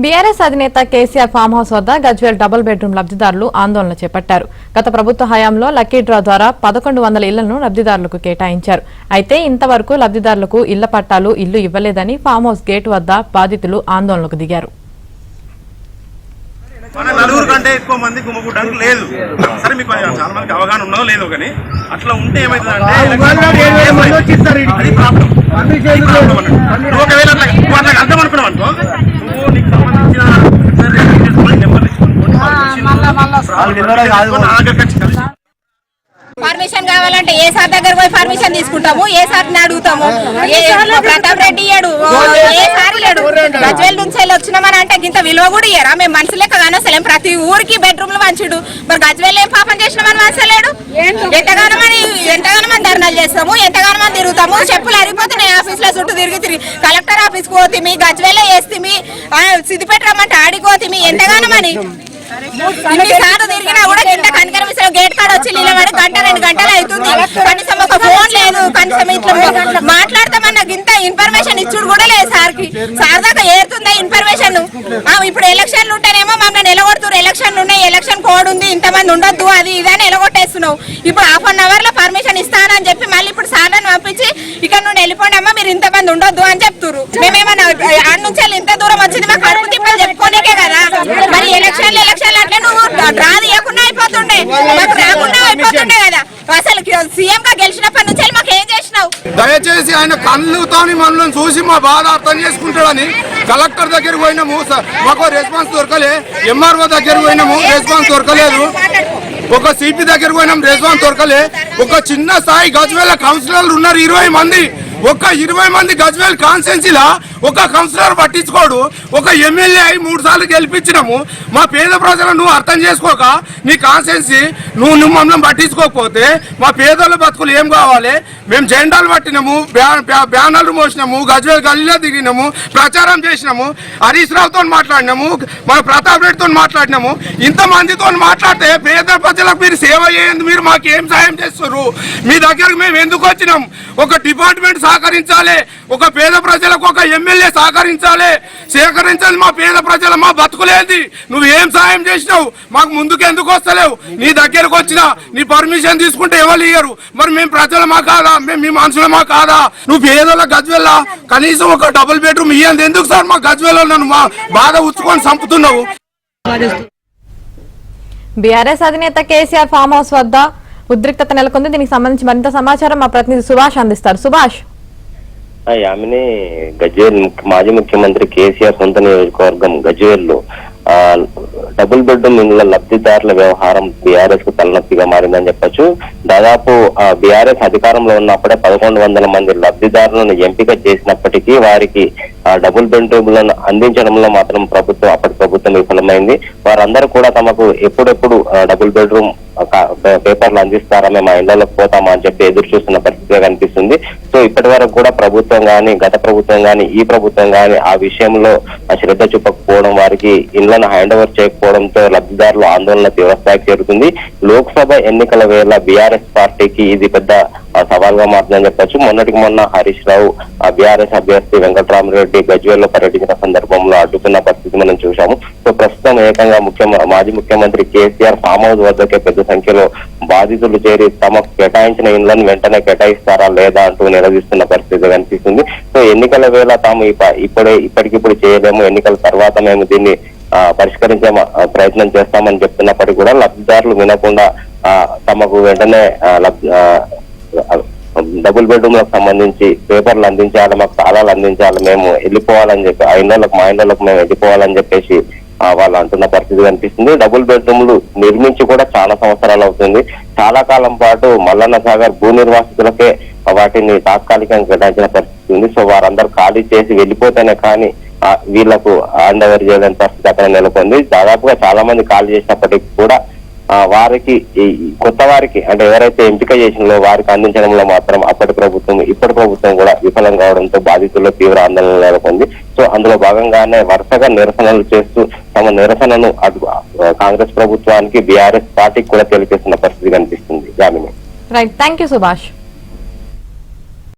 BRS అధినేత KCR farm house వద్ద Gajwel double bedroom లబ్ధిదారులు ఆందోళన చేపట్టారు. గత ప్రభుత్వ హయాంలో లక్కీ డ్రా ద్వారా 1100 ఇళ్లను లబ్ధిదారులకు కేటాయించారు. అయితే ఇంతవరకు లబ్ధిదారులకు ఇళ్ల పట్టాలు ఇల్లు ఇవ్వలేదని ఫామ్ హౌస్ గేటు వద్ద బాధితులు ఆందోళనకు దిగారు. మన నలుగురు కంటే ఎక్కువ మంది గుమ్మగుడ్డానికి లేదు. సరే మీకు చాలా మందికి అవగాహన ఉన్నదో లేదో కానీ అట్లా ఉంటే ఏమైతుందంటే ఒకవేళ అట్లా అర్థం అనుకున్నావు అనుకో నువ్వు నీకు సంబంధించిన నెంబర్ తీసుకొని పర్మిషన్ కావాలంటే ఏ సార్ దగ్గర పోయి పర్మిషన్ తీసుకుంటాము, ఏ సార్ని అడుగుతాము. ప్రతాప్ రెడ్డి ఇయ్యాడు, ఏ సార్ ఇయ్యాడు. గజ్వేల్ నుంచి వెళ్ళి వచ్చినామని అంటే ఇంత విలువ కూడా ఇయ్యారా? మేము మనుషులే కదా అసలేం ప్రతి ఊరికి బెడ్రూమ్లు మంచుడు. మరి గజ్వేల్ ఏం పాపం చేసినామని మనసలేడు. ఎంతగానో మంది ధర్నాలు చేస్తాము, ఎంతగానో మంది తిరుగుతాము. చెప్పులు అరిగిపోతున్నాయి ఆఫీస్ లో చుట్టూ తిరిగి కలెక్టర్ ఆఫీస్ పోతిమి, గజ్వేల్ వేస్తిమి, సిద్దిపేట రమ్మంటే ఆడిపోతిమి. ఎంతగానో మని సార్లు తిరిగినా కూడా ఎంత కనికరమిస్తారు. గేట్ కాడ వచ్చి నిలబడి గంట 2 గంటలు అవుతుంది. కనీసం ఒక ఫోన్ లేదు, కనీసం ఇట్లా మాట్లాడతామన్న ఇంత ఇన్ఫర్మేషన్ ఇచ్చుడు కూడా లేదు సార్కి. సార్ దాకా ఏరుతుందా ఇన్ఫర్మేషన్? ఇప్పుడు ఎలక్షన్లు ఉంటేనేమో మమ్మల్ని నిలగొడుతున్నారు. ఎలక్షన్లు ఉన్నాయి, ఎలక్షన్ కోడ్ ఉంది, ఇంతమంది ఉండొద్దు, అది ఇదని నిలగొట్టేస్తున్నావు. ఇప్పుడు ½ అవర్ లో పర్మిషన్ ఇస్తానని చెప్పి మళ్ళీ ఇప్పుడు సార్లను పంపించి ఇక్కడ నుండి వెళ్ళిపోండి అమ్మా, మీరు ఇంతమంది ఉండొద్దు అని చెప్తున్నారు. మేమేమన్నా ఆడ నుంచి ఇంత దూరం వచ్చింది మాకు కడుపు తిప్పలు చెప్పుకోనికే కదా. మరి ఎలక్షన్లు అంటే నువ్వు డ్రా తీయకుండా అయిపోతుండే, మాకు రాకుండా అయిపోతుండే కదా. అసలు సీఎం గా గెలిచినప్పటి నుంచి మాకు ఏం చేసినావు? దయచేసి ఆయన కళ్ళుతోని మనల్ని చూసి మా బాధ అర్థం చేసుకుంటాడని కలెక్టర్ దగ్గర పోయినాము, మాకు రెస్పాన్స్ దొరకలే. ఎంఆర్ఓ దగ్గర పోయినాము, రెస్పాన్స్ దొరకలేదు. ఒక సిపి దగ్గర పోయినాం, రెస్పాన్స్ దొరకలే. ఒక చిన్న స్థాయి గజ్వేల్ కౌన్సిలర్లు ఉన్నారు 20 మంది. ఒక 20 మంది గజ్వేల్ కాన్స్టిట్యున్సీలా ఒక కౌన్సిలర్ పట్టించుకోడు. ఒక ఎమ్మెల్యే అయి 3 సార్లు గెలిపించినాము. మా పేద ప్రజలను నువ్వు అర్థం చేసుకోక నీ కాన్స్టిట్యున్సీ నువ్వు మమ్మల్ని పట్టించుకోకపోతే మా పేదోళ్ళ బతుకులు ఏం కావాలి? మేము జెండాలు పట్టినాము, బ్యానర్లు మోసినాము, గజ్వేల్ గల్లీలో దిగినాము, ప్రచారం చేసినాము, హరీష్ రావుతో మాట్లాడినాము, మన ప్రతాప్ రెడ్డితో మాట్లాడినాము. ఇంతమందితో మాట్లాడితే పేద ప్రజలకు మీరు సేవ చేయండి, మీరు మాకు ఏం సాయం చేస్తారు? మీ దగ్గరకు మేము ఎందుకు వచ్చినాం? ఒక డిపార్ట్మెంట్ సహకరించాలి, ఒక పేద ప్రజలకు ఒక ఎమ్మెల్యే సహకరించాలి. సేకరించాలి మా పేద ప్రజల మా బతుకులేంది? నువ్వు ఏం సాయం చేసినావు? మాకు ముందుకు ఎందుకు వస్తలేవు? నీ దగ్గరకు వచ్చినా నీ పర్మిషన్ తీసుకుంటే ఎవరు ఇయ్యరు. మరి మేము ప్రజలమా కాదా? మేము మీ మనుషులమా కాదా? నువ్వు పేదల గజ్వేల్ కనీసం ఒక డబుల్ బెడ్రూమ్ ఇయ్యండి. ఎందుకు సార్ మా గజ్వేల్ నన్ను మా బాధ ఉచ్చుకొని చంపుతున్నావు? బీఆర్ఎస్ అధినేత కేసీఆర్ ఫామ్ హౌస్ వద్ద ఉద్రిక్తత నెలకొంది. దీనికి సంబంధించి మరింత సమాచారం మా ప్రతినిధి సుభాష్ అందిస్తారు. సుభాష్, ఆమెని గజ్వేల్ మాజీ ముఖ్యమంత్రి కేసీఆర్ సొంత నియోజకవర్గం గజ్వేల్ లో డబుల్ బెడ్రూమ్ ఇళ్ల లబ్ధిదారుల వ్యవహారం బీఆర్ఎస్ కు తలనొప్పిగా మారిందని చెప్పొచ్చు. దాదాపు బీఆర్ఎస్ అధికారంలో ఉన్నప్పుడే 1100 మంది లబ్ధిదారులను ఎంపిక చేసినప్పటికీ వారికి డబుల్ బెడ్రూమ్లను అందించడంలో మాత్రం అప్పటి ప్రభుత్వం విఫలమైంది. వారందరూ కూడా తమకు ఎప్పుడెప్పుడు డబుల్ బెడ్రూమ్ పేపర్లు అందిస్తారా, మేము ఆ ఇళ్లలోకి పోతామా అని చెప్పి ఎదురు చూస్తున్న పరిస్థితిగా కనిపిస్తుంది. సో ఇప్పటి వరకు కూడా ప్రభుత్వం గాని, గత ప్రభుత్వం గాని, ఈ ప్రభుత్వం గాని ఆ విషయంలో శ్రద్ధ చూపకపోవడం, వారికి ఇళ్లను హ్యాండ్ ఓవర్ చేయకపోవడంతో లబ్ధిదారులు ఆందోళన తీవ్రస్థాయికి చేరుతుంది. లోక్సభ ఎన్నికల వేళ బీఆర్ఎస్ పార్టీకి ఇది పెద్ద సవాల్గా మారుతుందని చెప్పొచ్చు. మొన్నటికి మొన్న హరీష్ రావు బీఆర్ఎస్ అభ్యర్థి వెంకటరామరెడ్డి గజ్వేల్ లో పర్యటించిన సందర్భంలో అడ్డుకున్న పరిస్థితి మనం చూసాము. సో ప్రస్తుతం ఏకంగా మాజీ ముఖ్యమంత్రి కేసీఆర్ ఫామ్ హౌస్ వద్దకే పెద్ద సంఖ్యలో బాధితులు చేరి తమకు కేటాయించిన ఇళ్లను వెంటనే కేటాయిస్తారా లేదా అంటూ నిలదీస్తున్న పరిస్థితి కనిపిస్తుంది. సో ఎన్నికల వేళ తాము ఇప్పటికిప్పుడు చేయలేము, ఎన్నికల తర్వాత మేము దీన్ని పరిష్కరించే ప్రయత్నం చేస్తామని చెప్తున్నప్పటికీ కూడా లబ్ధిదారులు వినకుండా తమకు వెంటనే డబుల్ బెడ్రూమ్ లకు సంబంధించి పేపర్లు అందించాలి, మాకు తాళాలు అందించాలి, మేము వెళ్ళిపోవాలని చెప్పి మా ఇళ్లకు మేము వెళ్ళిపోవాలని చెప్పేసి వాళ్ళు అంటున్న పరిస్థితి కనిపిస్తుంది. డబుల్ బెడ్రూమ్లు నిర్మించి కూడా చాలా సంవత్సరాలు అవుతుంది. చాలా కాలం పాటు మల్లన్న సాగర్ భూ నిర్వాసితులకే వాటిని తాత్కాలికంగా కేటాయించిన పరిస్థితి ఉంది. సో వారందరూ ఖాళీ చేసి వెళ్ళిపోతేనే కానీ వీళ్లకు హ్యాండ్ ఓవర్ చేయలేని పరిస్థితి అక్కడ నెలకొంది. దాదాపుగా చాలా మంది ఖాళీ చేసినప్పటికీ కూడా వారికి కొత్త వారికి అంటే ఎవరైతే ఎంపిక చేసినో వారికి అందించడంలో మాత్రం ఇప్పటి ప్రభుత్వం కూడా విఫలం కావడంతో బాధితుల్లో తీవ్ర ఆందోళన నెలకొంది. సో అందులో భాగంగానే వరుసగా నిరసనలు చేస్తూ తమ నిరసనను కాంగ్రెస్ ప్రభుత్వానికి బీఆర్ఎస్ పార్టీకి కూడా తెలిపేస్తున్న పరిస్థితి కనిపిస్తుంది. Right, thank you Subhash.